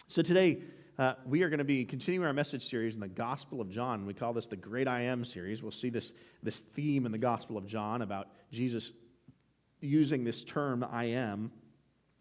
So today, we are going to be continuing our message series in the Gospel of John. We call this the Great I Am series. We'll see this theme in the Gospel of John about Jesus using this term, I am,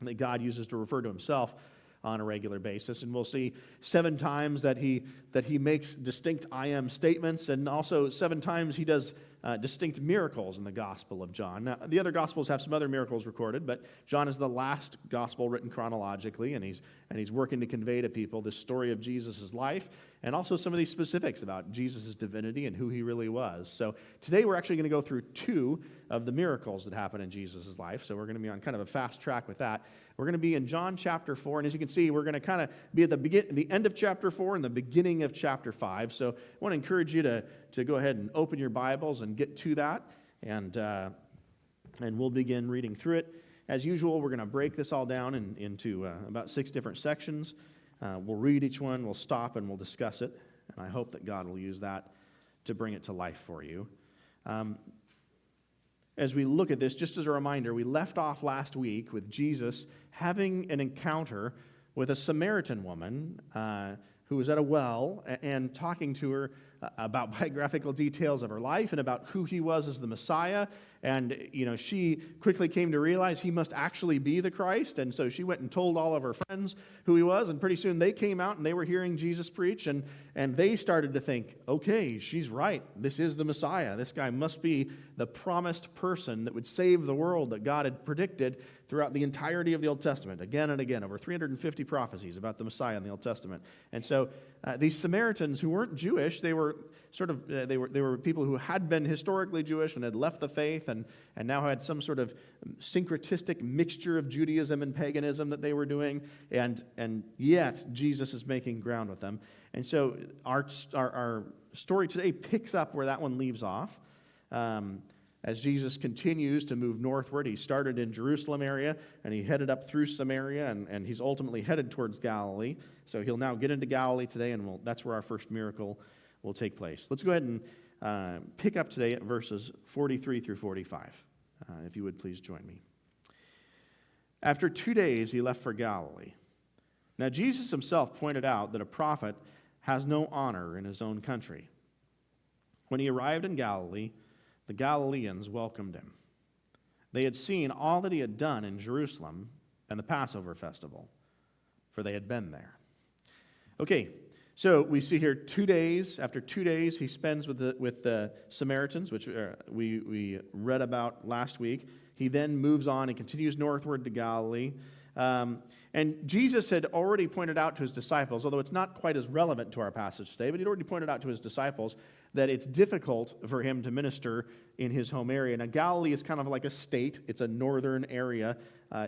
that God uses to refer to himself on a regular basis. And we'll see 7 times that he makes distinct I am statements, and also 7 times he does distinct miracles in the Gospel of John. Now, the other Gospels have some other miracles recorded, but John is the last Gospel written chronologically, and he's working to convey to people this story of Jesus' life, and also some of these specifics about Jesus' divinity and who he really was. So today we're actually going to go through 2 of the miracles that happen in Jesus' life, so we're going to be on kind of a fast track with that. We're going to be in John chapter 4, and as you can see, we're going to kind of be at the end of chapter 4 and the beginning of chapter 5. So I want to encourage you to go ahead and open your Bibles and get to that, and we'll begin reading through it. As usual, we're going to break this all down into about 6 different sections. We'll read each one, we'll stop, and we'll discuss it, and I hope that God will use that to bring it to life for you. As we look at this, just as a reminder, we left off last week with Jesus having an encounter with a Samaritan woman who was at a well and talking to her about biographical details of her life and about who he was as the Messiah. And, she quickly came to realize he must actually be the Christ. And so she went and told all of her friends who he was. And pretty soon they came out and they were hearing Jesus preach. And they started to think, okay, she's right. This is the Messiah. This guy must be the promised person that would save the world that God had predicted throughout the entirety of the Old Testament, again and again, over 350 prophecies about the Messiah in the Old Testament. And so these Samaritans who weren't Jewish, they were they were people who had been historically Jewish and had left the faith and now had some sort of syncretistic mixture of Judaism and paganism that they were doing, and yet Jesus is making ground with them. And so our story today picks up where that one leaves off. As Jesus continues to move northward, he started in Jerusalem area, and he headed up through Samaria, and he's ultimately headed towards Galilee. So he'll now get into Galilee today, and that's where our first miracle will take place. Let's go ahead and pick up today at verses 43 through 45. If you would please join me. After 2 days, he left for Galilee. Now Jesus himself pointed out that a prophet has no honor in his own country. When he arrived in Galilee, the Galileans welcomed him. They had seen all that he had done in Jerusalem and the Passover festival, for they had been there. Okay, so we see here 2 days. After 2 days, he spends with the Samaritans, which we read about last week. He then moves on and continues northward to Galilee. And Jesus had already pointed out to his disciples, although it's not quite as relevant to our passage today, but he'd already pointed out to his disciples that it's difficult for him to minister in his home area. Now, Galilee is kind of like a state. It's a northern area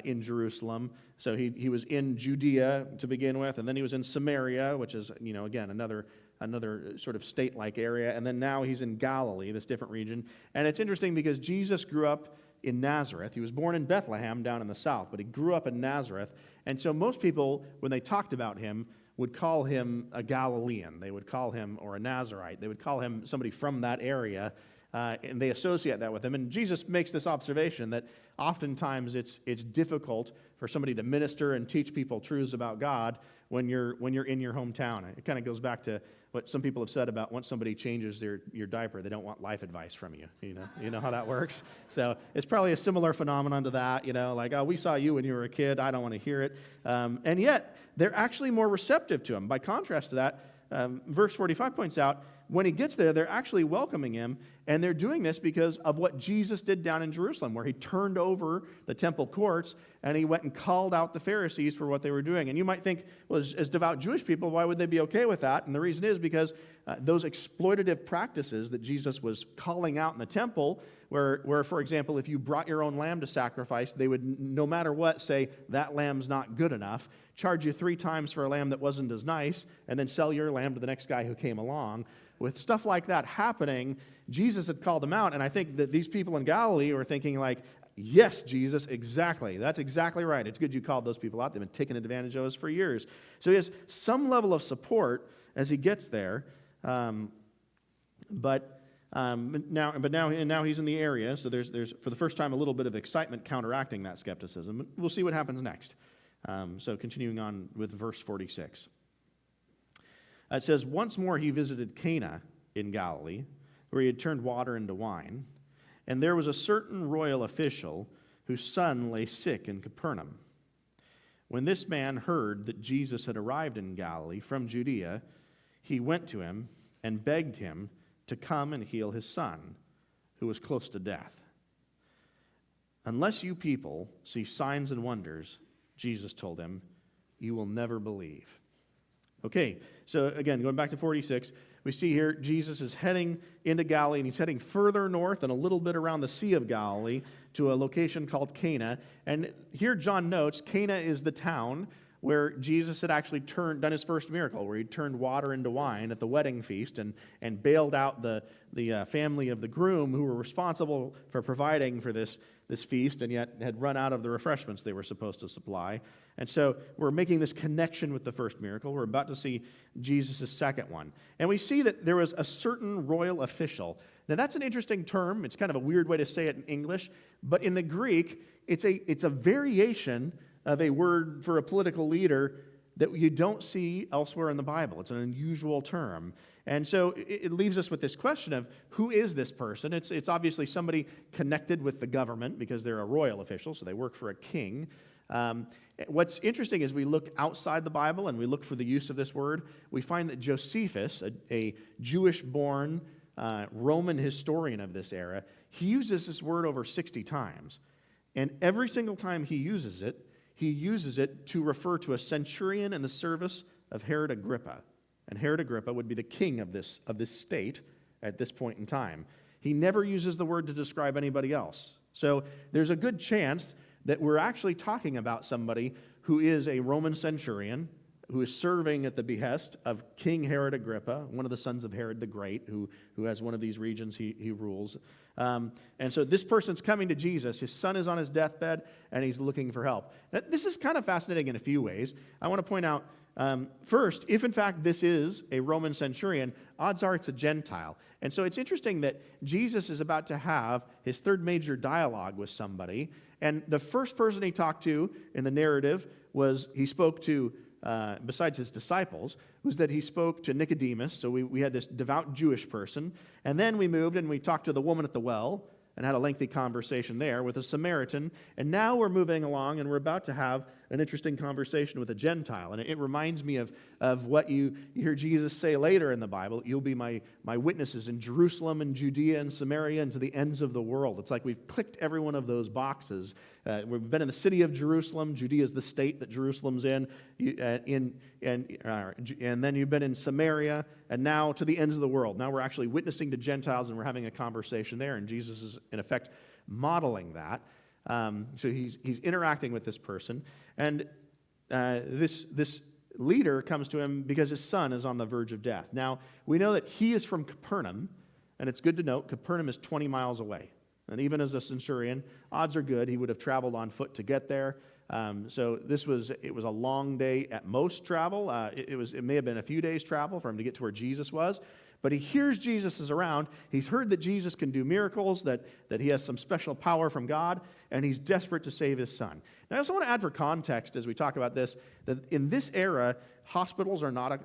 in Jerusalem. So he was in Judea to begin with, and then he was in Samaria, which is, again, another sort of state-like area. And then now he's in Galilee, this different region. And it's interesting because Jesus grew up in Nazareth. He was born in Bethlehem down in the south, but he grew up in Nazareth. And so most people, when they talked about him, would call him a Galilean. They would call him, or a Nazarite. They would call him somebody from that area, and they associate that with him. And Jesus makes this observation that oftentimes it's difficult for somebody to minister and teach people truths about God when you're in your hometown. It kind of goes back to what some people have said about once somebody changes your diaper, they don't want life advice from you. You know how that works? So it's probably a similar phenomenon to that, like, oh, we saw you when you were a kid, I don't want to hear it. And yet, they're actually more receptive to him. By contrast to that, verse 45 points out, when he gets there, they're actually welcoming him, and they're doing this because of what Jesus did down in Jerusalem, where he turned over the temple courts, and he went and called out the Pharisees for what they were doing. And you might think, well, as devout Jewish people, why would they be okay with that? And the reason is because those exploitative practices that Jesus was calling out in the temple, where, for example, if you brought your own lamb to sacrifice, they would, no matter what, say, that lamb's not good enough, charge you 3 times for a lamb that wasn't as nice, and then sell your lamb to the next guy who came along. With stuff like that happening, Jesus had called them out, and I think that these people in Galilee were thinking like, yes, Jesus, exactly. That's exactly right. It's good you called those people out. They've been taking advantage of us for years. So he has some level of support as he gets there, but now he's in the area, so there's for the first time a little bit of excitement counteracting that skepticism. We'll see what happens next. So continuing on with verse 46. It says, "Once more he visited Cana in Galilee, where he had turned water into wine. And there was a certain royal official whose son lay sick in Capernaum. When this man heard that Jesus had arrived in Galilee from Judea, he went to him and begged him to come and heal his son, who was close to death. 'Unless you people see signs and wonders,' Jesus told him, 'you will never believe.'" Okay, so again, going back to 46, we see here Jesus is heading into Galilee, and he's heading further north and a little bit around the Sea of Galilee to a location called Cana. And here John notes Cana is the town where Jesus had actually done his first miracle, where he turned water into wine at the wedding feast and bailed out the family of the groom who were responsible for providing for this feast, and yet had run out of the refreshments they were supposed to supply. And so we're making this connection with the first miracle. We're about to see Jesus' second one. And we see that there was a certain royal official. Now that's an interesting term. It's kind of a weird way to say it in English, but in the Greek, it's a variation of a word for a political leader that you don't see elsewhere in the Bible. It's an unusual term. And so it leaves us with this question of who is this person? It's obviously somebody connected with the government because they're a royal official, so they work for a king. What's interesting is we look outside the Bible and we look for the use of this word. We find that Josephus, a Jewish-born Roman historian of this era, he uses this word over 60 times. And every single time he uses it to refer to a centurion in the service of Herod Agrippa. And Herod Agrippa would be the king of this state at this point in time. He never uses the word to describe anybody else. So there's a good chance that we're actually talking about somebody who is a Roman centurion, who is serving at the behest of King Herod Agrippa, one of the sons of Herod the Great, who has one of these regions he rules. And so this person's coming to Jesus. His son is on his deathbed, and he's looking for help. Now, this is kind of fascinating in a few ways. I want to point out, first, if in fact this is a Roman centurion, odds are it's a Gentile. And so it's interesting that Jesus is about to have his third major dialogue with somebody, and the first person he talked to in the narrative was he spoke to, besides his disciples, was that he spoke to Nicodemus. So we had this devout Jewish person. And then we moved and we talked to the woman at the well and had a lengthy conversation there with a Samaritan. And now we're moving along and we're about to have an interesting conversation with a Gentile. And it reminds me of what you hear Jesus say later in the Bible. You'll be my witnesses in Jerusalem and Judea and Samaria and to the ends of the world. It's like we've clicked every one of those boxes. We've been in the city of Jerusalem. Judea is the state that Jerusalem's in. And then you've been in Samaria, and now to the ends of the world. Now we're actually witnessing to Gentiles, and we're having a conversation there, and Jesus is, in effect, modeling that. So he's interacting with this person, and this leader comes to him because his son is on the verge of death. Now, we know that he is from Capernaum, and it's good to note Capernaum is 20 miles away. And even as a centurion, odds are good he would have traveled on foot to get there. So it was a long day at most travel. It may have been a few days travel for him to get to where Jesus was. But he hears Jesus is around. He's heard that Jesus can do miracles, that he has some special power from God, and he's desperate to save his son. Now, I also want to add for context as we talk about this, that in this era, hospitals are not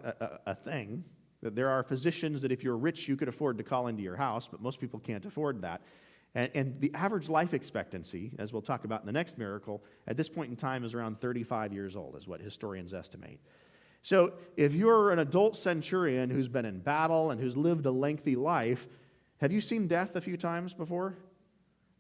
a thing. That there are physicians that if you're rich, you could afford to call into your house, but most people can't afford that. And the average life expectancy, as we'll talk about in the next miracle, at this point in time is around 35 years old, is what historians estimate. So if you're an adult centurion who's been in battle and who's lived a lengthy life, have you seen death a few times before?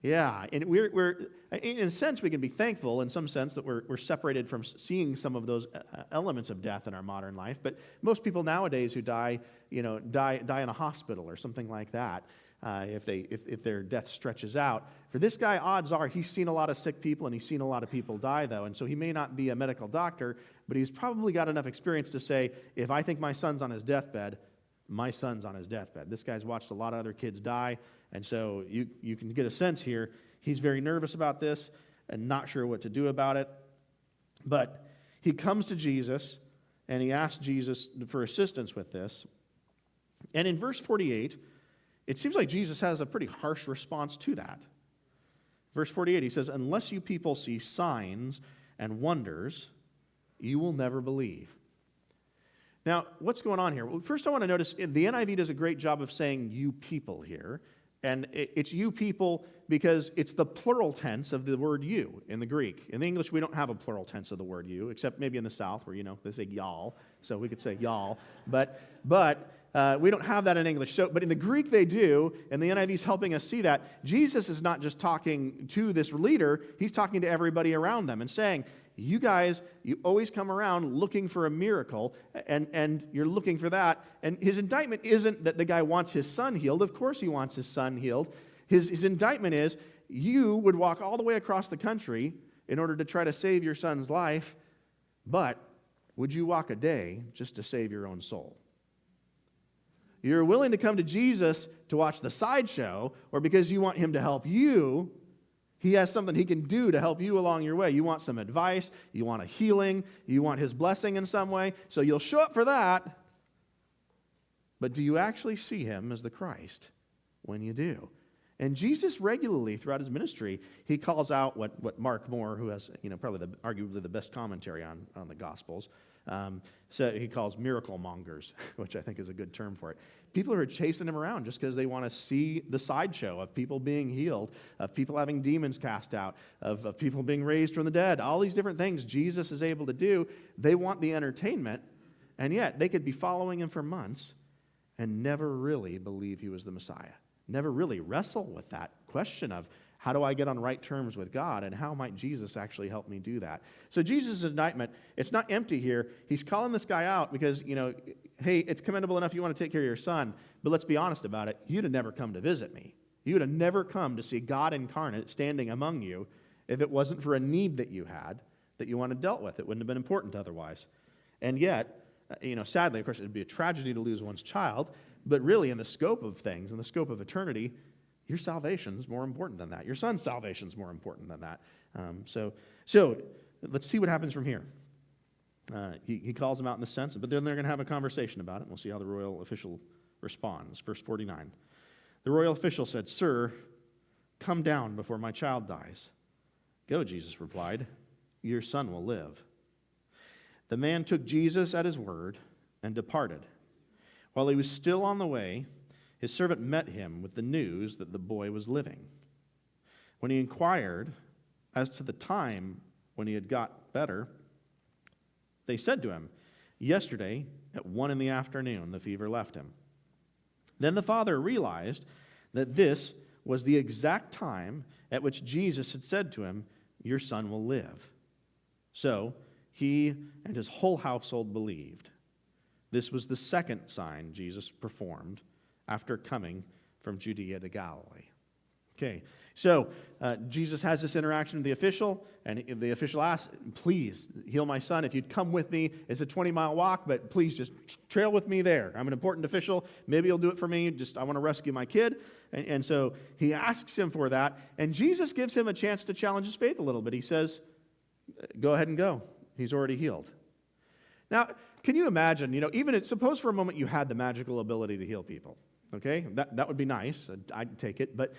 Yeah, and we're in a sense, we can be thankful in some sense that we're separated from seeing some of those elements of death in our modern life. But most people nowadays who die in a hospital or something like that, if their death stretches out. For this guy, odds are he's seen a lot of sick people and he's seen a lot of people die, though. And so he may not be a medical doctor, but he's probably got enough experience to say, if I think my son's on his deathbed, my son's on his deathbed. This guy's watched a lot of other kids die, and so you can get a sense here. He's very nervous about this and not sure what to do about it. But he comes to Jesus, and he asks Jesus for assistance with this. And in verse 48, it seems like Jesus has a pretty harsh response to that. Verse 48, he says, "Unless you people see signs and wonders, you will never believe. Now, what's going on here? Well, first I want to notice the NIV does a great job of saying you people here. And it's you people because it's the plural tense of the word you in the Greek. In the English, we don't have a plural tense of the word you, except maybe in the South where, they say y'all. So we could say y'all. But we don't have that in English. But in the Greek, they do. And the NIV is helping us see that. Jesus is not just talking to this leader. He's talking to everybody around them and saying, you guys, you always come around looking for a miracle, and you're looking for that. And his indictment isn't that the guy wants his son healed. Of course he wants his son healed. His indictment is, you would walk all the way across the country in order to try to save your son's life, but would you walk a day just to save your own soul? You're willing to come to Jesus to watch the sideshow, or because you want him to help you. He has something he can do to help you along your way. You want some advice, you want a healing, you want his blessing in some way, so you'll show up for that. But do you actually see him as the Christ when you do? And Jesus regularly throughout his ministry, he calls out what Mark Moore, who has probably arguably the best commentary on the Gospels, so he calls miracle mongers, which I think is a good term for it. People who are chasing him around just because they want to see the sideshow of people being healed, of people having demons cast out, of people being raised from the dead, all these different things Jesus is able to do. They want the entertainment, and yet they could be following him for months and never really believe he was the Messiah. Never really wrestle with that question of, how do I get on right terms with God, and how might Jesus actually help me do that? So Jesus' indictment, it's not empty here. He's calling this guy out because, hey, it's commendable enough you want to take care of your son, but let's be honest about it. You'd have never come to visit me. You would have never come to see God incarnate standing among you if it wasn't for a need that you had that you wanted dealt with. It wouldn't have been important otherwise. And yet, sadly, of course, it would be a tragedy to lose one's child, but really in the scope of things, in the scope of eternity, your salvation is more important than that. Your son's salvation is more important than that. So let's see what happens from here. He calls him out in this sense, but then they're going to have a conversation about it, and we'll see how the royal official responds. Verse 49. The royal official said, "Sir, come down before my child dies." "Go," Jesus replied. "Your son will live." The man took Jesus at his word and departed. While he was still on the way, his servant met him with the news that the boy was living. When he inquired as to the time when he had got better, they said to him, "Yesterday at 1 p.m, the fever left him." Then the father realized that this was the exact time at which Jesus had said to him, "Your son will live." So he and his whole household believed. This was the second sign Jesus performed after coming from Judea to Galilee. Okay, so Jesus has this interaction with the official, and the official asks, "Please heal my son. If you'd come with me, it's a 20-mile walk, but please just trail with me there. I'm an important official. Maybe you'll do it for me. I want to rescue my kid." And so he asks him for that, and Jesus gives him a chance to challenge his faith a little bit. He says, "Go ahead and go. He's already healed." Now, can you imagine, suppose for a moment you had the magical ability to heal people. Okay, that would be nice. I'd take it. But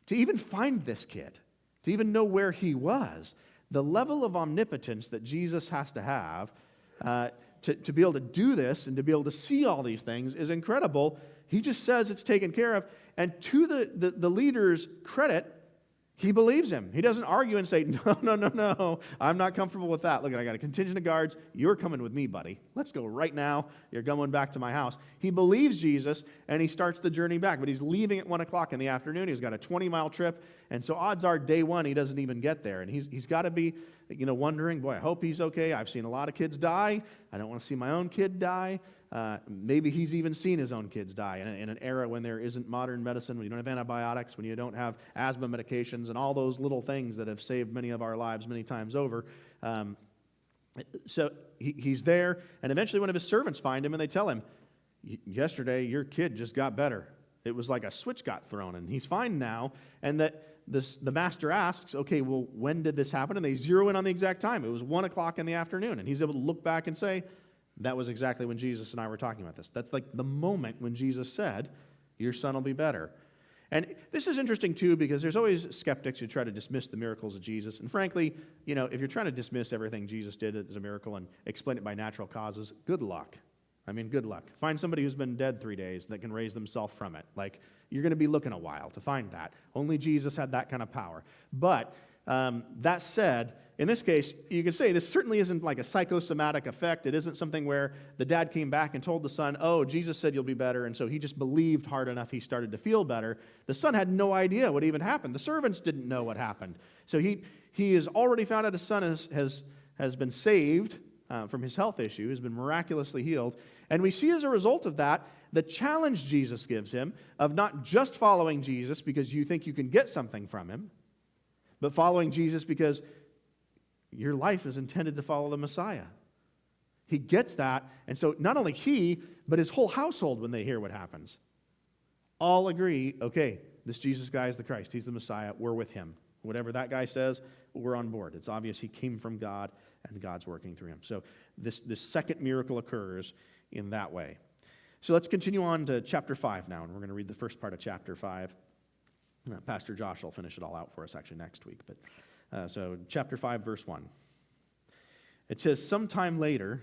to even find this kid, to even know where he was, the level of omnipotence that Jesus has to have to be able to do this and to be able to see all these things is incredible. He just says it's taken care of. And to the leader's credit, he believes him. He doesn't argue and say, no, I'm not comfortable with that. Look, I got a contingent of guards. You're coming with me, buddy. Let's go right now. You're going back to my house. He believes Jesus, and he starts the journey back. But he's leaving at 1 o'clock in the afternoon. He's got a 20-mile trip, and so odds are day one he doesn't even get there. And he's got to be wondering, boy, I hope he's okay. I've seen a lot of kids die. I don't want to see my own kid die. Maybe he's even seen his own kids die in an era when there isn't modern medicine, when you don't have antibiotics, when you don't have asthma medications, and all those little things that have saved many of our lives many times over. So he's there, and eventually one of his servants find him, and they tell him, "Yesterday, your kid just got better. It was like a switch got thrown, and he's fine now." And that the master asks, "Okay, well, when did this happen?" And they zero in on the exact time. It was 1 o'clock in the afternoon, and he's able to look back and say, that was exactly when Jesus and I were talking about this. That's like the moment when Jesus said, "Your son will be better." And this is interesting, too, because there's always skeptics who try to dismiss the miracles of Jesus. And frankly, if you're trying to dismiss everything Jesus did as a miracle and explain it by natural causes, good luck. I mean, good luck. Find somebody who's been dead 3 days that can raise themselves from it. You're going to be looking a while to find that. Only Jesus had that kind of power. But that said, in this case, you could say this certainly isn't like a psychosomatic effect. It isn't something where the dad came back and told the son, oh, Jesus said you'll be better, and so he just believed hard enough he started to feel better. The son had no idea what even happened. The servants didn't know what happened. So he has already found out his son has been saved from his health issue, has been miraculously healed. And we see as a result of that, the challenge Jesus gives him of not just following Jesus because you think you can get something from him, but following Jesus because your life is intended to follow the Messiah. He gets that, and so not only he, but his whole household, when they hear what happens, all agree, okay, this Jesus guy is the Christ. He's the Messiah. We're with him. Whatever that guy says, we're on board. It's obvious he came from God, and God's working through him. So this second miracle occurs in that way. So let's continue on to chapter 5 now, and we're going to read the first part of chapter 5. Pastor Josh will finish it all out for us actually next week, but so chapter 5, verse 1. It says, sometime later,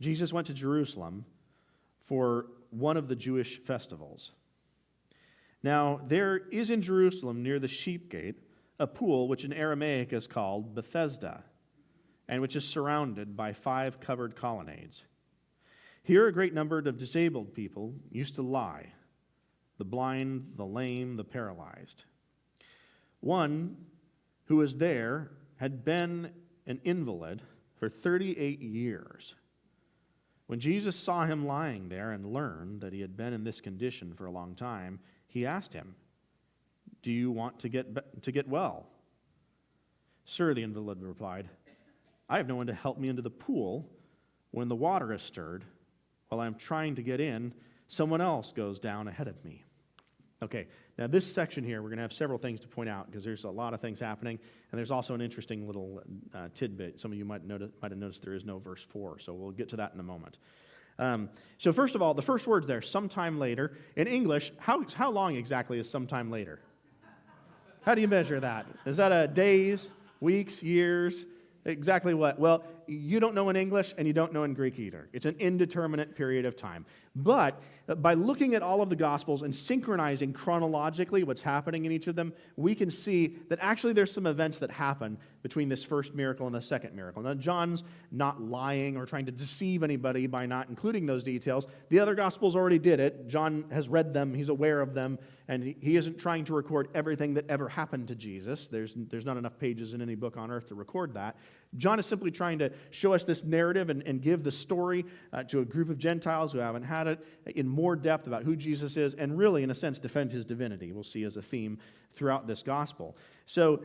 Jesus went to Jerusalem for one of the Jewish festivals. Now, there is in Jerusalem near the sheep gate a pool which in Aramaic is called Bethesda, and which is surrounded by 5 covered colonnades. Here a great number of disabled people used to lie, the blind, the lame, the paralyzed. One who was there had been an invalid for 38 years. When Jesus saw him lying there and learned that he had been in this condition for a long time, he asked him, do you want to get well? Sir, the invalid replied, I have no one to help me into the pool when the water is stirred. While I'm trying to get in, someone else goes down ahead of me. Okay, now this section here, we're going to have several things to point out because there's a lot of things happening, and there's also an interesting little tidbit. Some of you might have noticed there is no verse 4, so we'll get to that in a moment. So first of all, the first word's there, sometime later. In English, how long exactly is sometime later? How do you measure that? Is that a days, weeks, years? Exactly what? Well, you don't know in English, and you don't know in Greek either. It's an indeterminate period of time. But by looking at all of the Gospels and synchronizing chronologically what's happening in each of them, we can see that actually there's some events that happen between this first miracle and the second miracle. Now, John's not lying or trying to deceive anybody by not including those details. The other Gospels already did it. John has read them. He's aware of them. And he isn't trying to record everything that ever happened to Jesus. There's not enough pages in any book on earth to record that. John is simply trying to show us this narrative and give the story to a group of Gentiles who haven't had it in more depth about who Jesus is and really, in a sense, defend his divinity. We'll see as a theme throughout this gospel. So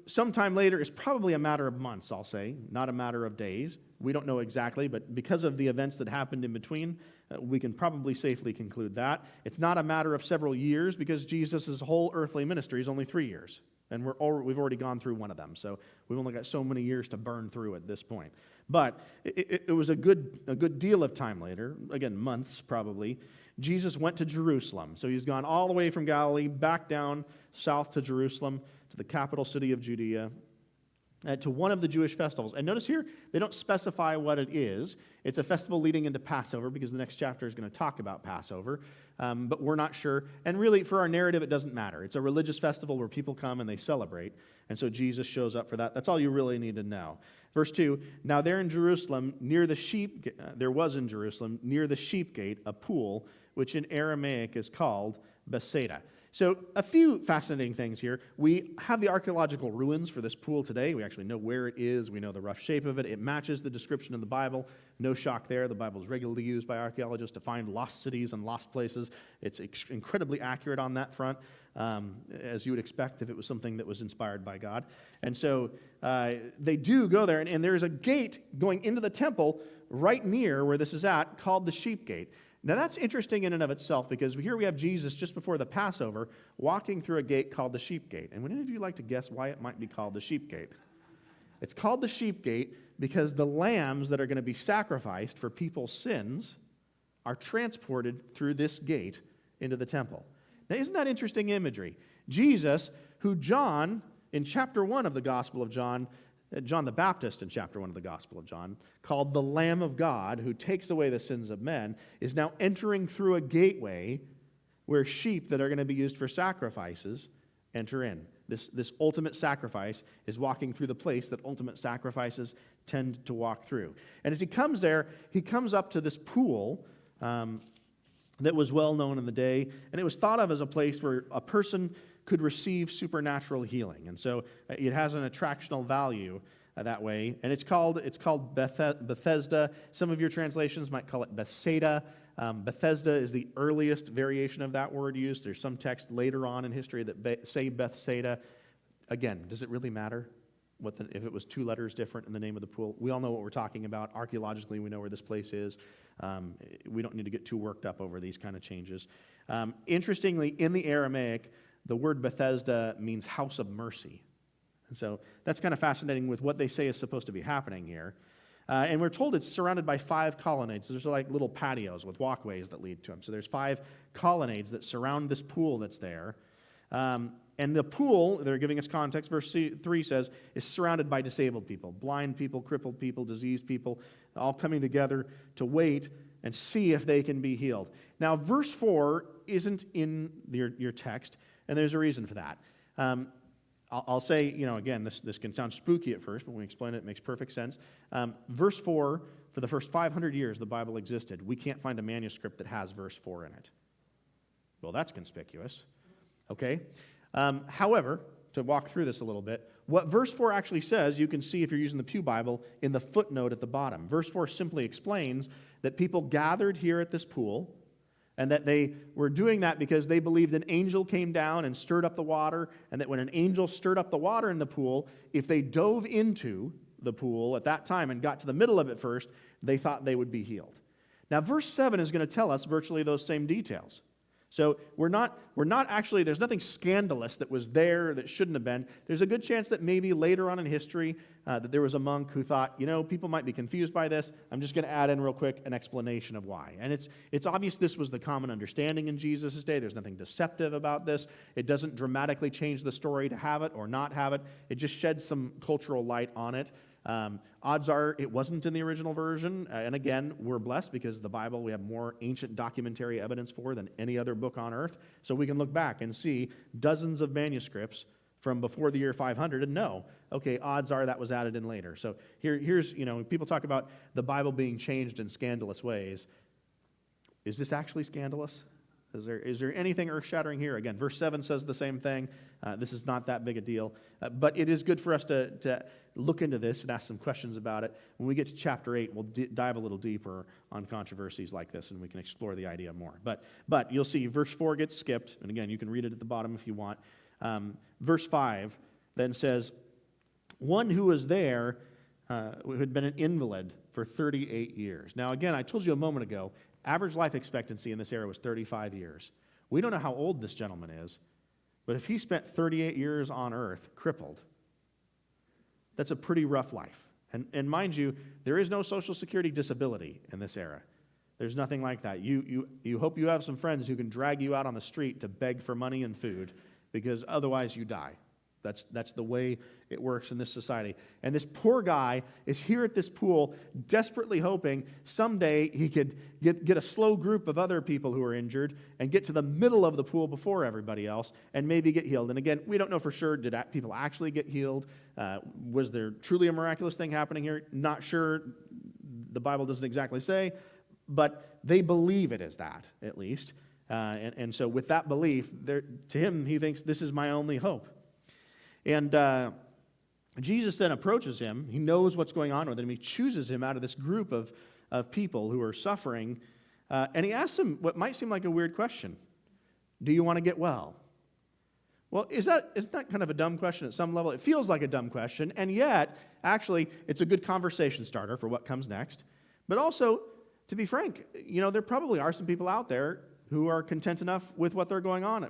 sometime later is probably a matter of months, I'll say, not a matter of days. We don't know exactly, but because of the events that happened in between, we can probably safely conclude that. It's not a matter of several years because Jesus' whole earthly ministry is only 3 years. And we've already gone through one of them, so we've only got so many years to burn through at this point. But it was a good deal of time later, again, months probably. Jesus went to Jerusalem. So he's gone all the way from Galilee back down south to Jerusalem, to the capital city of Judea, to one of the Jewish festivals. And notice here, they don't specify what it is. It's a festival leading into Passover because the next chapter is going to talk about Passover. But we're not sure. And really, for our narrative, it doesn't matter. It's a religious festival where people come and they celebrate. And so Jesus shows up for that. That's all you really need to know. Verse 2, now there was in Jerusalem, near the sheep gate, a pool, which in Aramaic is called Bethesda. So a few fascinating things here. We have the archaeological ruins for this pool today. We actually know where it is. We know the rough shape of it. It matches the description in the Bible. No shock there. The Bible is regularly used by archaeologists to find lost cities and lost places. It's incredibly accurate on that front, as you would expect if it was something that was inspired by God. And so they do go there, and there's a gate going into the temple right near where this is at called the sheep gate. Now that's interesting in and of itself because here we have Jesus just before the Passover walking through a gate called the sheep gate. And would any of you like to guess why it might be called the sheep gate? It's called the sheep gate because the lambs that are going to be sacrificed for people's sins are transported through this gate into the temple. Now, isn't that interesting imagery? Jesus, who John, in chapter 1 of the Gospel of John, John the Baptist in chapter 1 of the Gospel of John, called the Lamb of God, who takes away the sins of men, is now entering through a gateway where sheep that are going to be used for sacrifices enter in. This ultimate sacrifice is walking through the place that ultimate sacrifices tend to walk through. And as he comes there, he comes up to this pool that was well known in the day, and it was thought of as a place where a person could receive supernatural healing. And so it has an attractional value that way. And it's called Bethesda. Some of your translations might call it Bethsaida. Bethesda is the earliest variation of that word used. There's some text later on in history that say Bethsaida. Again, does it really matter if it was 2 letters different in the name of the pool? We all know what we're talking about. Archaeologically, we know where this place is. We don't need to get too worked up over these kind of changes. Interestingly, in the Aramaic, the word Bethesda means house of mercy. And so that's kind of fascinating with what they say is supposed to be happening here. And we're told it's surrounded by 5 colonnades. So there's like little patios with walkways that lead to them. So there's 5 colonnades that surround this pool that's there. And the pool, they're giving us context, verse 3 says, is surrounded by disabled people, blind people, crippled people, diseased people, all coming together to wait and see if they can be healed. Now, verse 4 isn't in your text, and there's a reason for that. I'll say, again, this can sound spooky at first, but when we explain it, it makes perfect sense. Verse 4, for the first 500 years the Bible existed, we can't find a manuscript that has verse 4 in it. Well, that's conspicuous. Okay? However, to walk through this a little bit, what verse 4 actually says, you can see if you're using the Pew Bible in the footnote at the bottom. Verse 4 simply explains that people gathered here at this pool, and that they were doing that because they believed an angel came down and stirred up the water, and that when an angel stirred up the water in the pool, if they dove into the pool at that time and got to the middle of it first, they thought they would be healed. Now, verse 7 is going to tell us virtually those same details. So we're not actually, there's nothing scandalous that was there that shouldn't have been. There's a good chance that maybe later on in history that there was a monk who thought, people might be confused by this. I'm just going to add in real quick an explanation of why. And it's obvious this was the common understanding in Jesus' day. There's nothing deceptive about this. It doesn't dramatically change the story to have it or not have it. It just sheds some cultural light on it. Odds are it wasn't in the original version, and again, we're blessed because the Bible we have more ancient documentary evidence for than any other book on earth, so we can look back and see dozens of manuscripts from before the year 500 and know, okay, odds are that was added in later. So here's, people talk about the Bible being changed in scandalous ways. Is this actually scandalous? Is there anything earth-shattering here? Again, verse 7 says the same thing. This is not that big a deal. But it is good for us to look into this and ask some questions about it. When we get to chapter 8, we'll dive a little deeper on controversies like this, and we can explore the idea more. But you'll see verse 4 gets skipped. And again, you can read it at the bottom if you want. Verse 5 then says, one who was there who had been an invalid for 38 years. Now, again, I told you a moment ago, average life expectancy in this era was 35 years. We don't know how old this gentleman is, but if he spent 38 years on earth crippled, that's a pretty rough life. And mind you, there is no Social Security disability in this era. There's nothing like that. You hope you have some friends who can drag you out on the street to beg for money and food, because otherwise you die. That's the way it works in this society. And this poor guy is here at this pool desperately hoping someday he could get a slow group of other people who are injured and get to the middle of the pool before everybody else and maybe get healed. And again, we don't know for sure, did people actually get healed? Was there truly a miraculous thing happening here? Not sure. The Bible doesn't exactly say, but they believe it is that, at least. And so with that belief, to him, he thinks, this is my only hope. And Jesus then approaches him. He knows what's going on with him. He chooses him out of this group of people who are suffering. And he asks him what might seem like a weird question. Do you want to get well? Well, isn't that kind of a dumb question at some level? It feels like a dumb question. And yet, actually, it's a good conversation starter for what comes next. But also, to be frank, there probably are some people out there who are content enough with what's going on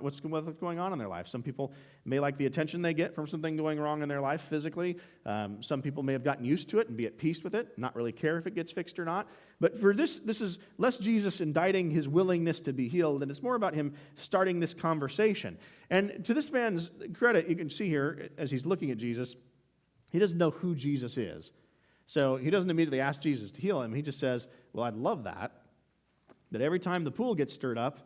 in their life. Some people may like the attention they get from something going wrong in their life physically. Some people may have gotten used to it and be at peace with it, not really care if it gets fixed or not. But for this is less Jesus indicting his willingness to be healed, and it's more about him starting this conversation. And to this man's credit, you can see here, as he's looking at Jesus, he doesn't know who Jesus is. So he doesn't immediately ask Jesus to heal him. He just says, well, I'd love that every time the pool gets stirred up,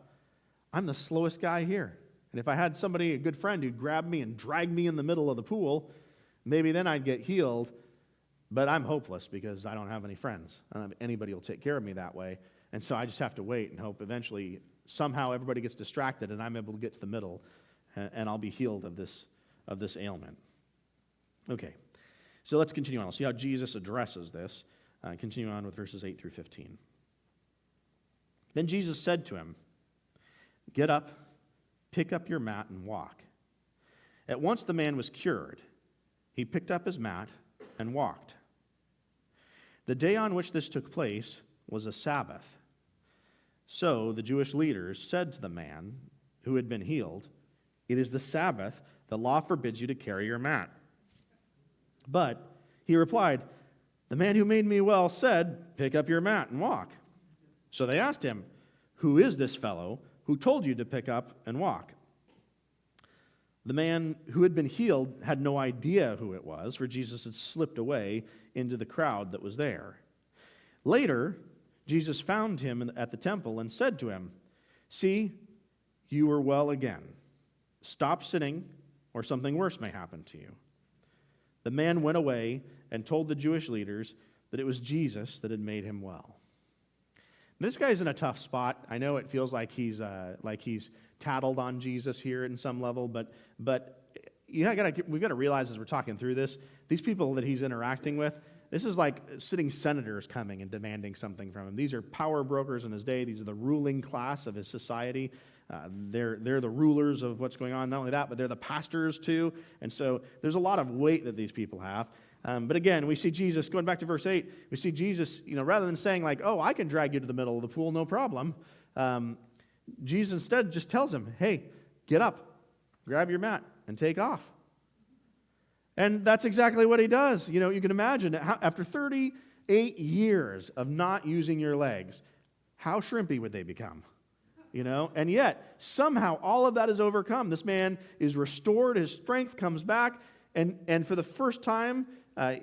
I'm the slowest guy here. And if I had somebody, a good friend, who'd grab me and drag me in the middle of the pool, maybe then I'd get healed. But I'm hopeless because I don't have any friends. I don't have anybody who'll take care of me that way. And so I just have to wait and hope eventually somehow everybody gets distracted and I'm able to get to the middle and I'll be healed of this ailment. Okay, so let's continue on. We'll see how Jesus addresses this. Continue on with verses 8 through 15. Then Jesus said to him, "Get up, pick up your mat, and walk." At once the man was cured. He picked up his mat and walked. The day on which this took place was a Sabbath. So the Jewish leaders said to the man who had been healed, "It is the Sabbath. The law forbids you to carry your mat." But he replied, "The man who made me well said, 'Pick up your mat and walk.'" So they asked him, "Who is this fellow who told you to pick up and walk?" The man who had been healed had no idea who it was, for Jesus had slipped away into the crowd that was there. Later, Jesus found him at the temple and said to him, "See, you are well again. Stop sinning, or something worse may happen to you." The man went away and told the Jewish leaders that it was Jesus that had made him well. This guy's in a tough spot. I know it feels like he's tattled on Jesus here in some level, but we've got to realize as we're talking through this, these people that he's interacting with, this is like sitting senators coming and demanding something from him. These are power brokers in his day. These are the ruling class of his society. They're the rulers of what's going on. Not only that, but they're the pastors too. And so there's a lot of weight that these people have. But again, we see Jesus, going back to verse 8, we see Jesus, rather than saying like, "Oh, I can drag you to the middle of the pool, no problem," Jesus instead just tells him, "Hey, get up, grab your mat, and take off." And that's exactly what he does. You can imagine, after 38 years of not using your legs, how shrimpy would they become? And yet, somehow, all of that is overcome. This man is restored, his strength comes back, and for the first time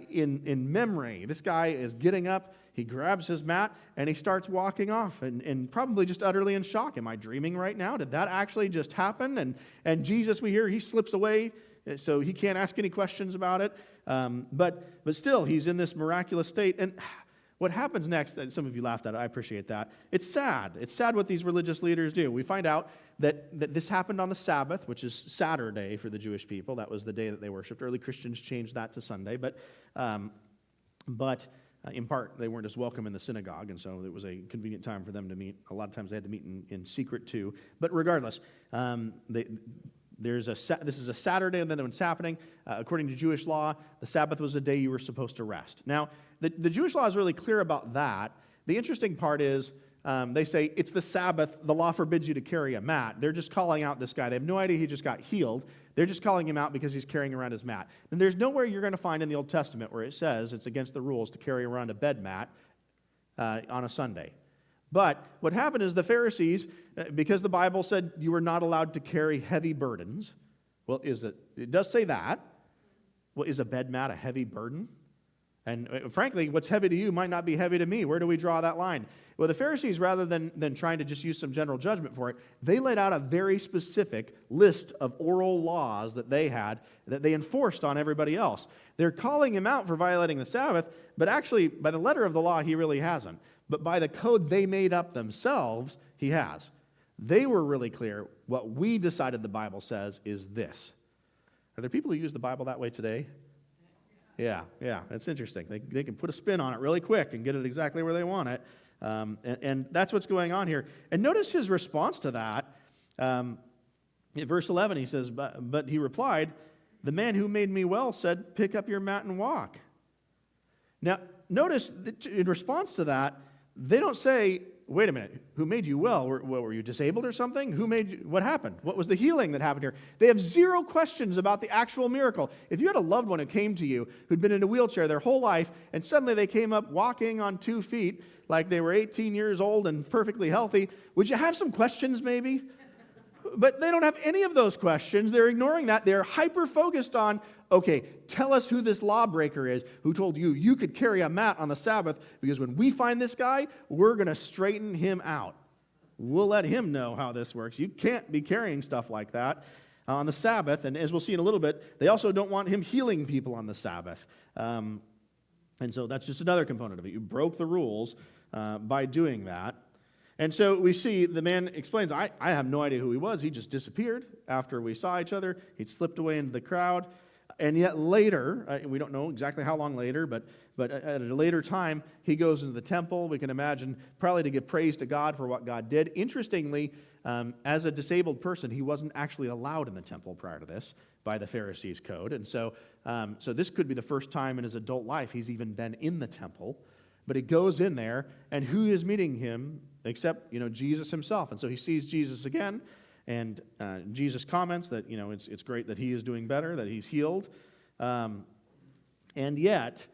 in memory, this guy is getting up, he grabs his mat, and he starts walking off, and probably just utterly in shock. Am I dreaming right now? Did that actually just happen? And Jesus, we hear, he slips away, so he can't ask any questions about it. But still, he's in this miraculous state. And what happens next, and some of you laughed at it, I appreciate that. It's sad. It's sad what these religious leaders do. We find out that this happened on the Sabbath, which is Saturday for the Jewish people. That was the day that they worshipped. Early Christians changed that to Sunday, but in part, they weren't as welcome in the synagogue, and so it was a convenient time for them to meet. A lot of times they had to meet in secret too. But regardless, this is a Saturday, and then when it's happening, according to Jewish law, the Sabbath was a day you were supposed to rest. Now, the Jewish law is really clear about that. The interesting part is they say it's the Sabbath, the law forbids you to carry a mat. They're just calling out this guy. They have no idea he just got healed. They're just calling him out because he's carrying around his mat. And there's nowhere you're going to find in the Old Testament where it says it's against the rules to carry around a bed mat on a Sunday. But what happened is the Pharisees, because the Bible said you were not allowed to carry heavy burdens, well, it does say that. Well, is a bed mat a heavy burden? And frankly, what's heavy to you might not be heavy to me. Where do we draw that line? Well, the Pharisees, rather than trying to just use some general judgment for it, they laid out a very specific list of oral laws that they had that they enforced on everybody else. They're calling him out for violating the Sabbath, but actually, by the letter of the law, he really hasn't. But by the code they made up themselves, he has. They were really clear. What we decided the Bible says is this. Are there people who use the Bible that way today? Yeah, that's interesting. They can put a spin on it really quick and get it exactly where they want it. And that's what's going on here. And notice his response to that. In verse 11, he says, but he replied, "The man who made me well said, 'Pick up your mat and walk.'" Now, notice that in response to that, they don't say, wait a minute, who made you well? Were you disabled or something? What happened? What was the healing that happened here? They have zero questions about the actual miracle. If you had a loved one who came to you who'd been in a wheelchair their whole life, and suddenly they came up walking on 2 feet like they were 18 years old and perfectly healthy, would you have some questions maybe? But they don't have any of those questions. They're ignoring that. They're hyper-focused on, okay, tell us who this lawbreaker is who told you you could carry a mat on the Sabbath, because when we find this guy, we're going to straighten him out. We'll let him know how this works. You can't be carrying stuff like that on the Sabbath. And as we'll see in a little bit, they also don't want him healing people on the Sabbath. And so that's just another component of it. You broke the rules by doing that. And so we see the man explains, I have no idea who he was. He just disappeared after we saw each other. He'd slipped away into the crowd. And yet later, we don't know exactly how long later, but at a later time, he goes into the temple. We can imagine probably to give praise to God for what God did. Interestingly, as a disabled person, he wasn't actually allowed in the temple prior to this by the Pharisees' code. And so this could be the first time in his adult life he's even been in the temple. But he goes in there, and who is meeting him except, Jesus himself? And so he sees Jesus again, and Jesus comments that, it's great that he is doing better, that he's healed. And yet,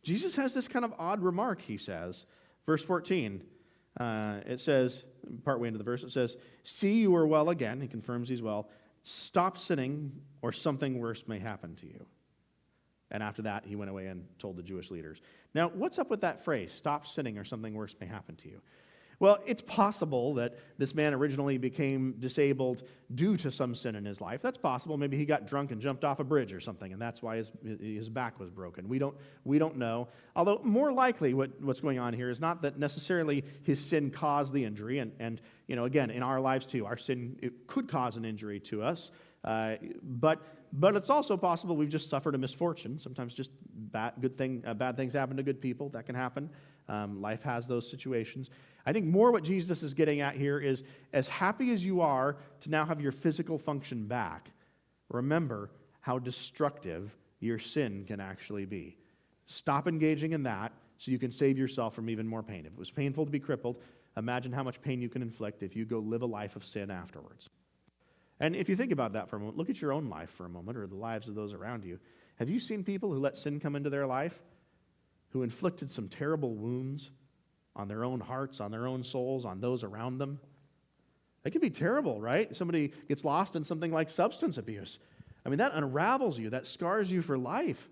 Jesus has this kind of odd remark, he says. Verse 14, it says, partway into the verse, it says, "See, you are well again." He confirms he's well. "Stop sinning, or something worse may happen to you." And after that, he went away and told the Jewish leaders. Now, what's up with that phrase, "stop sinning or something worse may happen to you"? Well, it's possible that this man originally became disabled due to some sin in his life. That's possible. Maybe he got drunk and jumped off a bridge or something, and that's why his back was broken. We don't know. Although more likely what's going on here is not that necessarily his sin caused the injury. And again, in our lives too, our sin, it could cause an injury to us. But it's also possible we've just suffered a misfortune. Sometimes just bad things happen to good people. That can happen. Life has those situations. I think more what Jesus is getting at here is, as happy as you are to now have your physical function back, remember how destructive your sin can actually be. Stop engaging in that so you can save yourself from even more pain. If it was painful to be crippled, imagine how much pain you can inflict if you go live a life of sin afterwards. And if you think about that for a moment, look at your own life for a moment, or the lives of those around you. Have you seen people who let sin come into their life, who inflicted some terrible wounds on their own hearts, on their own souls, on those around them? It can be terrible, right? Somebody gets lost in something like substance abuse. I mean, that unravels you, that scars you for life.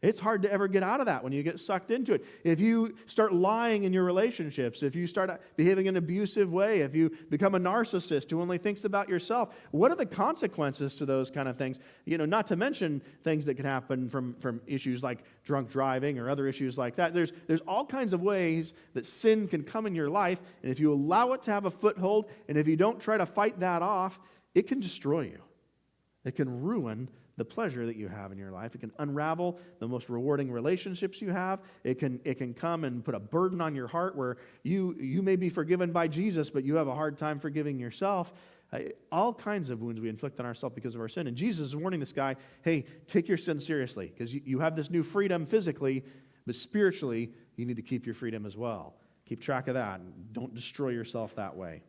It's hard to ever get out of that when you get sucked into it. If you start lying in your relationships, if you start behaving in an abusive way, if you become a narcissist who only thinks about yourself, what are the consequences to those kind of things? Not to mention things that can happen from issues like drunk driving or other issues like that. There's all kinds of ways that sin can come in your life, and if you allow it to have a foothold, and if you don't try to fight that off, it can destroy you. It can ruin the pleasure that you have in your life. It can unravel the most rewarding relationships you have. It can come and put a burden on your heart where you may be forgiven by Jesus, but you have a hard time forgiving yourself. All kinds of wounds we inflict on ourselves because of our sin. And Jesus is warning this guy, hey, take your sin seriously, because you have this new freedom physically, but spiritually, you need to keep your freedom as well. Keep track of that. Don't destroy yourself that way.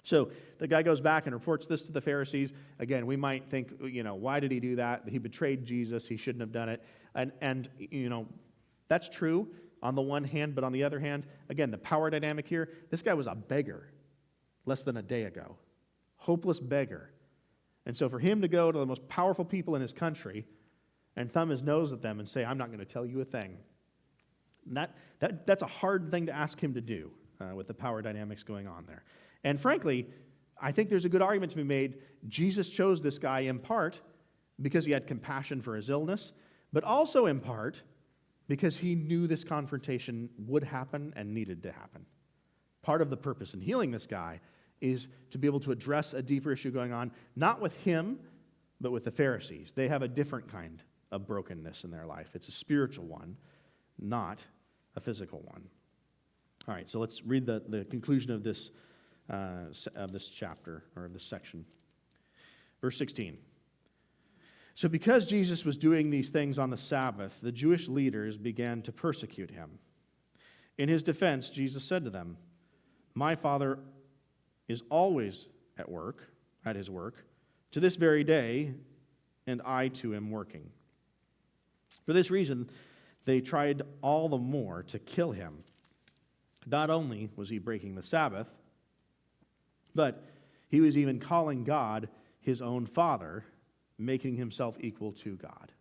So the guy goes back and reports this to the Pharisees. Again, we might think, why did he do that? He betrayed Jesus. He shouldn't have done it. And that's true on the one hand, but on the other hand, again, the power dynamic here, this guy was a beggar less than a day ago. Hopeless beggar. And so for him to go to the most powerful people in his country and thumb his nose at them and say, I'm not going to tell you a thing, that's a hard thing to ask him to do with the power dynamics going on there. And frankly, I think there's a good argument to be made. Jesus chose this guy in part because he had compassion for his illness, but also in part because he knew this confrontation would happen and needed to happen. Part of the purpose in healing this guy is to be able to address a deeper issue going on, not with him, but with the Pharisees. They have a different kind of brokenness in their life. It's a spiritual one, not a physical one. All right, so let's read the conclusion of this chapter, or of this section. Verse 16. So because Jesus was doing these things on the Sabbath, the Jewish leaders began to persecute him. In his defense, Jesus said to them, My Father is always at his work, to this very day, and I too am working. For this reason, they tried all the more to kill him. Not only was he breaking the Sabbath, but he was even calling God his own Father, making himself equal to God.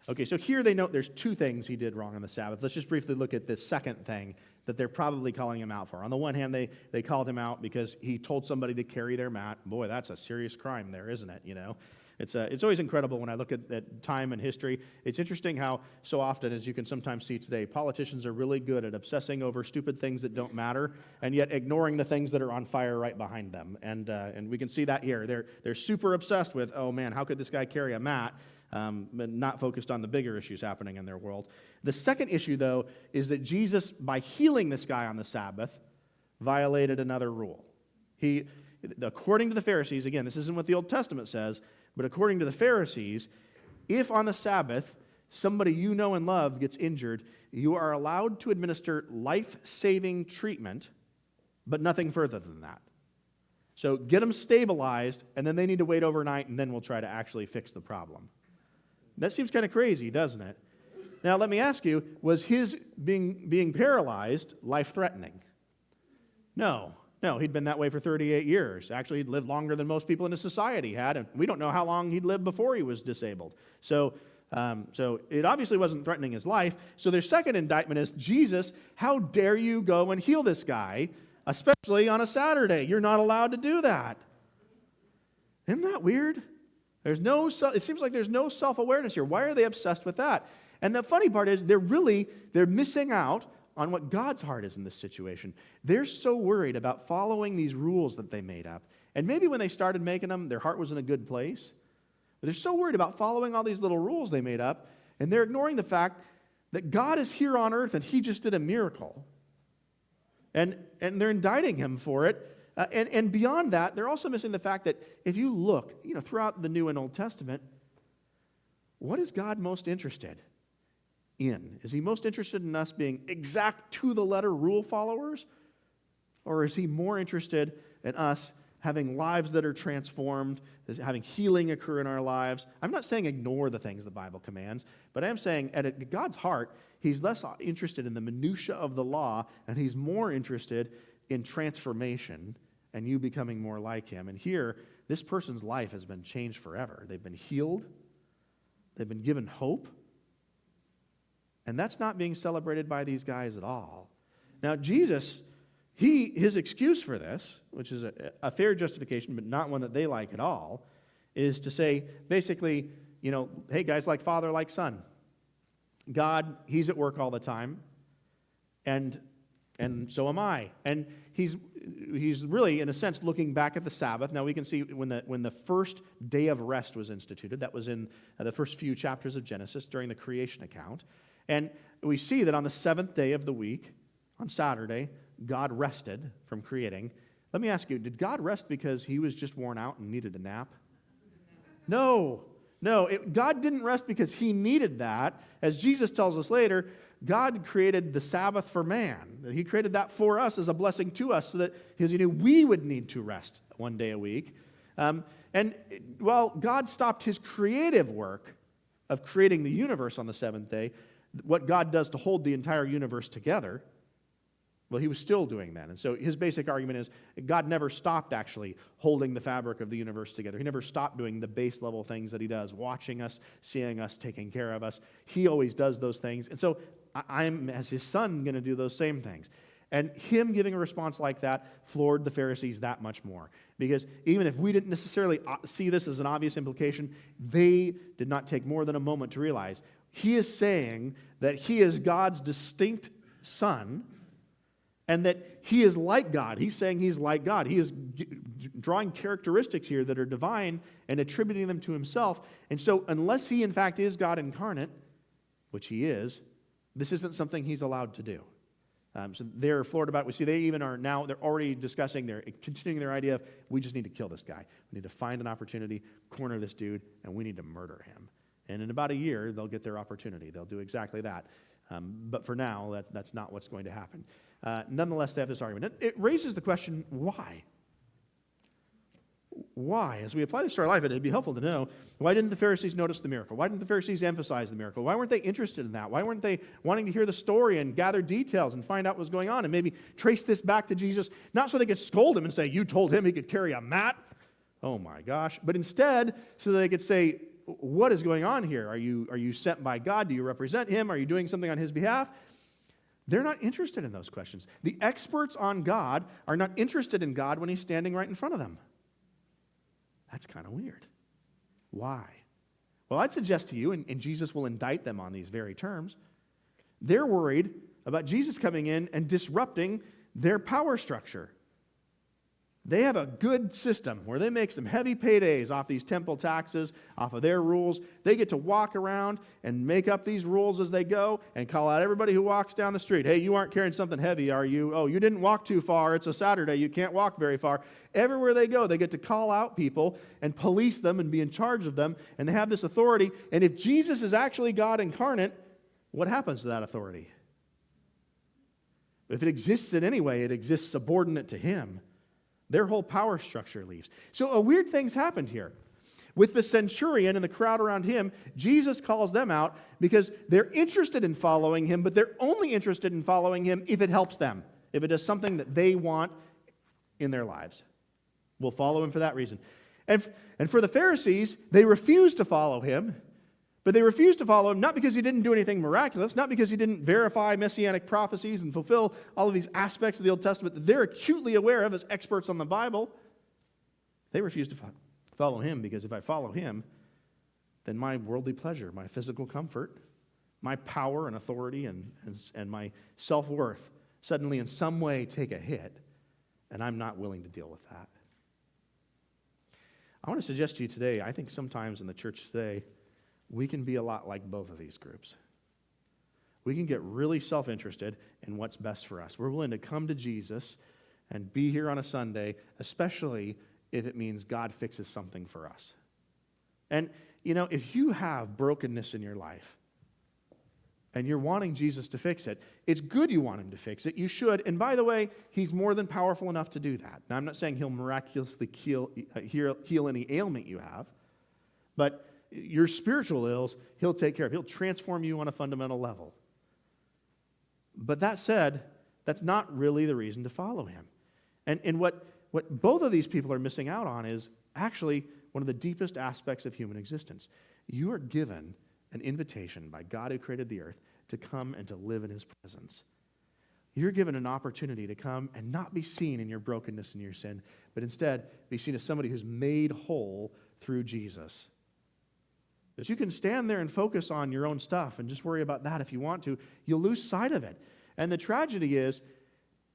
Okay, so here they note there's two things he did wrong on the Sabbath. Let's just briefly look at this second thing that they're probably calling him out for. On the one hand, they called him out because he told somebody to carry their mat. Boy, that's a serious crime there, isn't it? You know, it's always incredible when I look at time and history. It's interesting how so often, as you can sometimes see today, politicians are really good at obsessing over stupid things that don't matter, and yet ignoring the things that are on fire right behind them. And we can see that here. They're super obsessed with, oh man, how could this guy carry a mat? But not focused on the bigger issues happening in their world. The second issue, though, is that Jesus, by healing this guy on the Sabbath, violated another rule. He, according to the Pharisees, again, this isn't what the Old Testament says, but according to the Pharisees, if on the Sabbath somebody you know and love gets injured, you are allowed to administer life-saving treatment, but nothing further than that. So get them stabilized, and then they need to wait overnight, and then we'll try to actually fix the problem. That seems kind of crazy, doesn't it? Now, let me ask you, was his being paralyzed life-threatening? No, he'd been that way for 38 years. Actually, he'd lived longer than most people in his society had, and we don't know how long he'd lived before he was disabled. So it obviously wasn't threatening his life. So their second indictment is, Jesus, how dare you go and heal this guy, especially on a Saturday? You're not allowed to do that. Isn't that weird? It seems like there's no self-awareness here. Why are they obsessed with that? And the funny part is they're missing out on what God's heart is in this situation. They're so worried about following these rules that they made up. And maybe when they started making them, their heart was in a good place. But they're so worried about following all these little rules they made up, and they're ignoring the fact that God is here on earth and he just did a miracle. And they're indicting him for it. And beyond that, they're also missing the fact that if you look, throughout the New and Old Testament, what is God most interested in? Is he most interested in us being exact to the letter rule followers? Or is he more interested in us having lives that are transformed, having healing occur in our lives? I'm not saying ignore the things the Bible commands, but I am saying at God's heart, he's less interested in the minutia of the law, and he's more interested in transformation and you becoming more like him. And here, this person's life has been changed forever. They've been healed. They've been given hope. And that's not being celebrated by these guys at all. Now, Jesus, his excuse for this, which is a fair justification, but not one that they like at all, is to say, basically, hey, guys, like father, like son. God, he's at work all the time, and so am I. And he's really, in a sense, looking back at the Sabbath. Now we can see when the first day of rest was instituted, that was in the first few chapters of Genesis during the creation account. And we see that on the seventh day of the week, on Saturday, God rested from creating. Let me ask you, did God rest because he was just worn out and needed a nap? No. God didn't rest because he needed that. As Jesus tells us later, God created the Sabbath for man. He created that for us as a blessing to us so that because he knew we would need to rest one day a week. And while God stopped his creative work of creating the universe on the seventh day, what God does to hold the entire universe together, well, he was still doing that. And so his basic argument is God never stopped actually holding the fabric of the universe together. He never stopped doing the base level things that he does, watching us, seeing us, taking care of us. He always does those things. And so I'm, as his son, going to do those same things. And him giving a response like that floored the Pharisees that much more. Because even if we didn't necessarily see this as an obvious implication, they did not take more than a moment to realize he is saying that he is God's distinct son, and that he is like God. He's saying he's like God. He is drawing characteristics here that are divine and attributing them to himself. And so unless he in fact is God incarnate, which he is, this isn't something he's allowed to do. So they're floored about it. We see they even are now, they're already discussing, they're continuing their idea of, we just need to kill this guy. We need to find an opportunity, corner this dude, and we need to murder him. And in about a year, they'll get their opportunity. They'll do exactly that. But for now, that's not what's going to happen. Nonetheless, they have this argument. It raises the question, why? Why? As we apply this to our life, it'd be helpful to know, why didn't the Pharisees notice the miracle? Why didn't the Pharisees emphasize the miracle? Why weren't they interested in that? Why weren't they wanting to hear the story and gather details and find out what was going on and maybe trace this back to Jesus, not so they could scold him and say, you told him he could carry a mat? Oh my gosh. But instead, so they could say, what is going on here? Are you sent by God? Do you represent him? Are you doing something on his behalf? They're not interested in those questions. The experts on God are not interested in God when he's standing right in front of them. That's kind of weird. Why? Well, I'd suggest to you, and Jesus will indict them on these very terms, they're worried about Jesus coming in and disrupting their power structure. They have a good system where they make some heavy paydays off these temple taxes, off of their rules. They get to walk around and make up these rules as they go and call out everybody who walks down the street. Hey, you aren't carrying something heavy, are you? Oh, you didn't walk too far. It's a Saturday. You can't walk very far. Everywhere they go, they get to call out people and police them and be in charge of them, and they have this authority. And if Jesus is actually God incarnate, what happens to that authority? If it exists in any way, it exists subordinate to him. Their whole power structure leaves. So a weird thing's happened here. With the centurion and the crowd around him, Jesus calls them out because they're interested in following him, but they're only interested in following him if it helps them, if it does something that they want in their lives. We'll follow him for that reason. And for the Pharisees, they refuse to follow him, but they refuse to follow him not because he didn't do anything miraculous, not because he didn't verify messianic prophecies and fulfill all of these aspects of the Old Testament that they're acutely aware of as experts on the Bible. They refuse to follow him because if I follow him, then my worldly pleasure, my physical comfort, my power and authority and my self-worth suddenly in some way take a hit, and I'm not willing to deal with that. I want to suggest to you today, I think sometimes in the church today, we can be a lot like both of these groups. We can get really self-interested in what's best for us. We're willing to come to Jesus and be here on a Sunday, especially if it means God fixes something for us. And, if you have brokenness in your life and you're wanting Jesus to fix it, it's good you want him to fix it. You should. And by the way, he's more than powerful enough to do that. Now, I'm not saying he'll miraculously heal any ailment you have, but your spiritual ills, he'll take care of. He'll transform you on a fundamental level. But that said, that's not really the reason to follow him. And what both of these people are missing out on is actually one of the deepest aspects of human existence. You are given an invitation by God who created the earth to come and to live in his presence. You're given an opportunity to come and not be seen in your brokenness and your sin, but instead be seen as somebody who's made whole through Jesus. Because you can stand there and focus on your own stuff and just worry about that if you want to. You'll lose sight of it. And the tragedy is,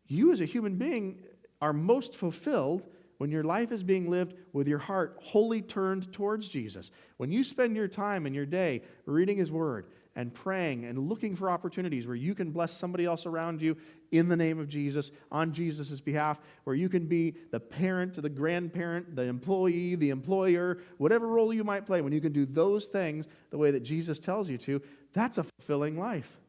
you as a human being are most fulfilled when your life is being lived with your heart wholly turned towards Jesus. When you spend your time and your day reading his word and praying and looking for opportunities where you can bless somebody else around you in the name of Jesus, on Jesus' behalf, where you can be the parent, the grandparent, the employee, the employer, whatever role you might play, when you can do those things the way that Jesus tells you to, that's a fulfilling life.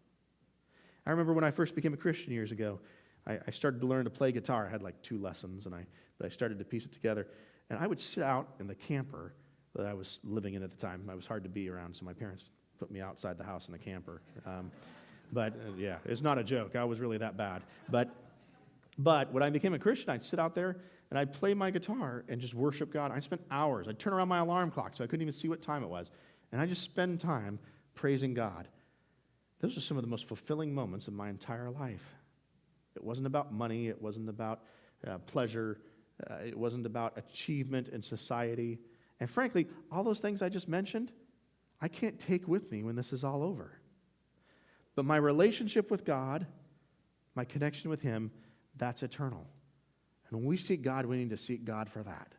I remember when I first became a Christian years ago, I started to learn to play guitar. I had like 2 lessons, but I started to piece it together. And I would sit out in the camper that I was living in at the time. I was hard to be around, so my parents put me outside the house in a camper. Yeah, it's not a joke. I was really that bad. But when I became a Christian, I'd sit out there and I'd play my guitar and just worship God. I spent hours. I'd turn around my alarm clock so I couldn't even see what time it was. And I just spend time praising God. Those are some of the most fulfilling moments of my entire life. It wasn't about money. It wasn't about pleasure. It wasn't about achievement in society. And frankly, all those things I just mentioned, I can't take with me when this is all over. But my relationship with God, my connection with him, that's eternal. And when we seek God, we need to seek God for that.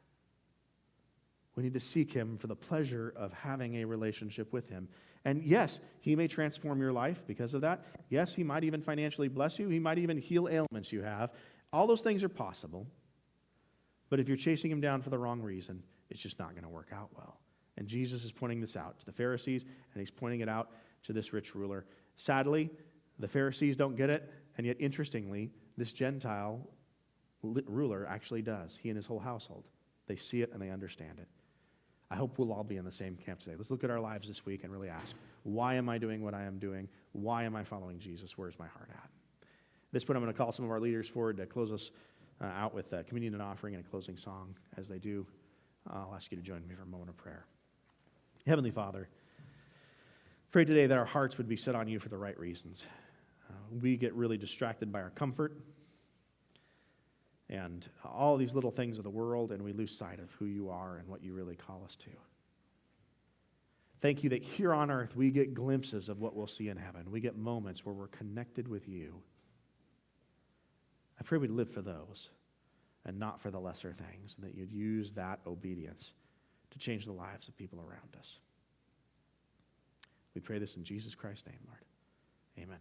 We need to seek him for the pleasure of having a relationship with him. And yes, he may transform your life because of that. Yes, he might even financially bless you. He might even heal ailments you have. All those things are possible. But if you're chasing him down for the wrong reason, it's just not going to work out well. And Jesus is pointing this out to the Pharisees, and he's pointing it out to this rich ruler. Sadly, The Pharisees don't get it, and yet, interestingly, this Gentile ruler actually does. He and his whole household. They see it and they understand it. I hope we'll all be in the same camp today. Let's look at our lives this week and really ask, why am I doing what I am doing? Why am I following Jesus? Where's my heart at? At this point, I'm going to call some of our leaders forward to close us out with communion and offering and a closing song. As they do, I'll ask you to join me for a moment of prayer. Heavenly Father, pray today that our hearts would be set on you for the right reasons. We get really distracted by our comfort and all these little things of the world, and we lose sight of who you are and what you really call us to. Thank you that here on earth we get glimpses of what we'll see in heaven. We get moments where we're connected with you. I pray we'd live for those and not for the lesser things, and that you'd use that obedience to change the lives of people around us. We pray this in Jesus Christ's name, Lord. Amen.